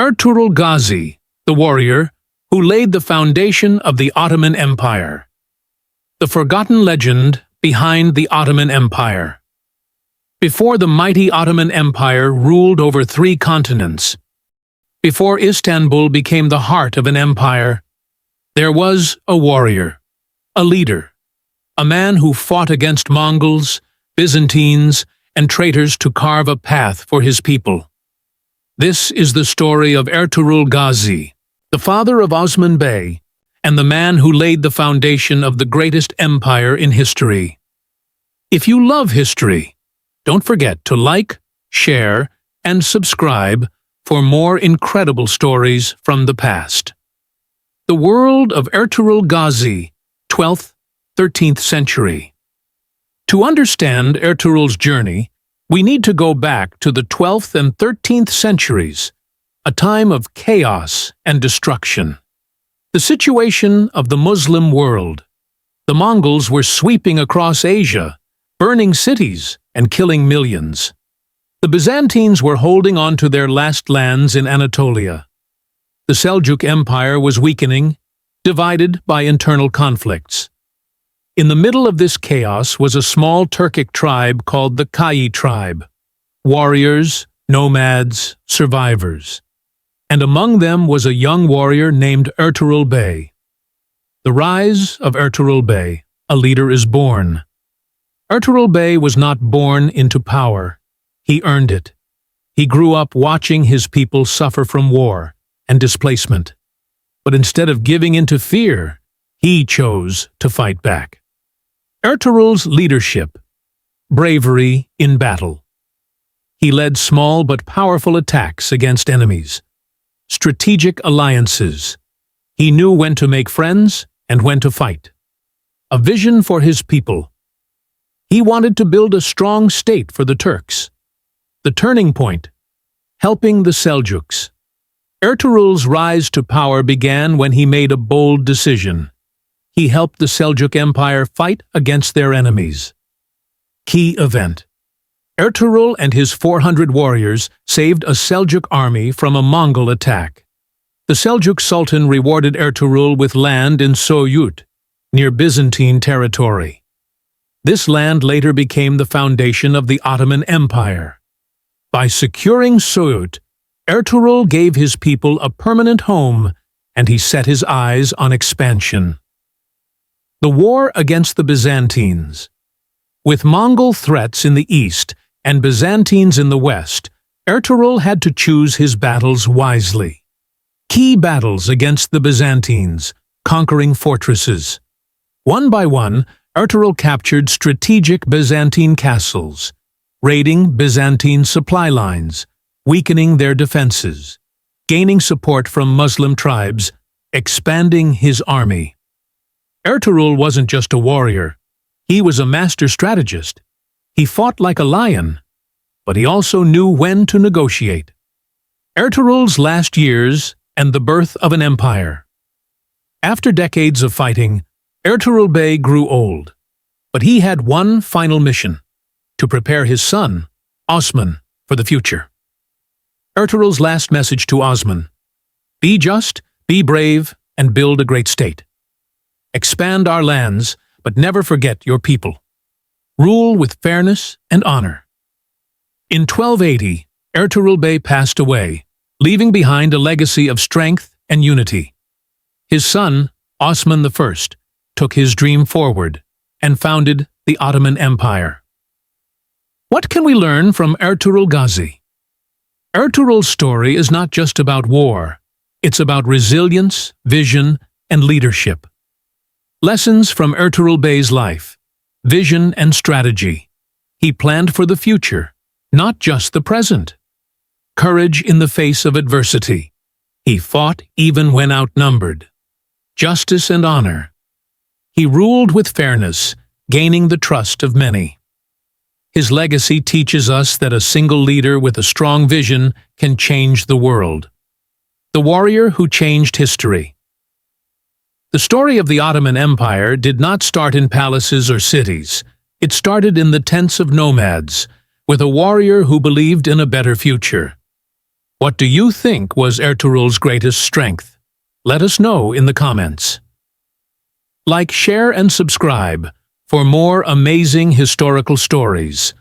Ertugrul Ghazi, the warrior who laid the foundation of the Ottoman Empire. The forgotten legend behind the Ottoman Empire. Before the mighty Ottoman Empire ruled over 3 continents, before Istanbul became the heart of an empire, there was a warrior, a leader, a man who fought against Mongols, Byzantines, and traitors to carve a path for his people. This is the story of Ertugrul Ghazi, the father of Osman I, and the man who laid the foundation of the greatest empire in history. If you love history, don't forget to like, share, and subscribe for more incredible stories from the past. The world of Ertugrul Ghazi, 12th, 13th century. To understand Ertugrul's journey, we need to go back to the 12th and 13th centuries, a time of chaos and destruction. The situation of the Muslim world. The Mongols were sweeping across Asia, burning cities and killing millions. The Byzantines were holding on to their last lands in Anatolia. The Seljuk Empire was weakening, divided by internal conflicts. In the middle of this chaos was a small Turkic tribe called the Kayi tribe. Warriors, nomads, survivors. And among them was a young warrior named Ertuğrul Bey. The rise of Ertuğrul Bey, a leader is born. Ertuğrul Bey was not born into power. He earned it. He grew up watching his people suffer from war and displacement. But instead of giving in to fear, he chose to fight back. Ertuğrul's leadership. Bravery in battle. He led small but powerful attacks against enemies. Strategic alliances. He knew when to make friends and when to fight. A vision for his people. He wanted to build a strong state for the Turks. The turning point. Helping the Seljuks. Ertuğrul's rise to power began when he made a bold decision. He helped the Seljuk Empire fight against their enemies. Key event. Ertuğrul and his 400 warriors saved a Seljuk army from a Mongol attack. The Seljuk Sultan rewarded Ertuğrul with land in Söğüt, near Byzantine territory. This land later became the foundation of the Ottoman Empire. By securing Söğüt, Ertuğrul gave his people a permanent home, and he set his eyes on expansion. The war against the Byzantines. With Mongol threats in the east and Byzantines in the west, Ertuğrul had to choose his battles wisely. Key battles against the Byzantines, conquering fortresses. One by one, Ertuğrul captured strategic Byzantine castles, raiding Byzantine supply lines, weakening their defenses, gaining support from Muslim tribes, expanding his army. Ertuğrul wasn't just a warrior. He was a master strategist. He fought like a lion, but he also knew when to negotiate. Ertuğrul's last years and the birth of an empire. After decades of fighting, Ertuğrul Bey grew old, but he had one final mission: to prepare his son, Osman, for the future. Ertuğrul's last message to Osman: be just, be brave, and build a great state. Expand our lands, but never forget your people. Rule with fairness and honor. In 1280, Ertuğrul Bey passed away, leaving behind a legacy of strength and unity. His son, Osman I, took his dream forward and founded the Ottoman Empire. What can we learn from Ertuğrul Ghazi? Ertuğrul's story is not just about war. It's about resilience, vision, and leadership. Lessons from Ertuğrul Bey's life. Vision and strategy. He planned for the future, not just the present. Courage in the face of adversity. He fought even when outnumbered. Justice and honor. He ruled with fairness, gaining the trust of many. His legacy teaches us that a single leader with a strong vision can change the world. The warrior who changed history. The story of the Ottoman Empire did not start in palaces or cities. It started in the tents of nomads, with a warrior who believed in a better future. What do you think was Ertuğrul's greatest strength? Let us know in the comments. Like, share, and subscribe for more amazing historical stories.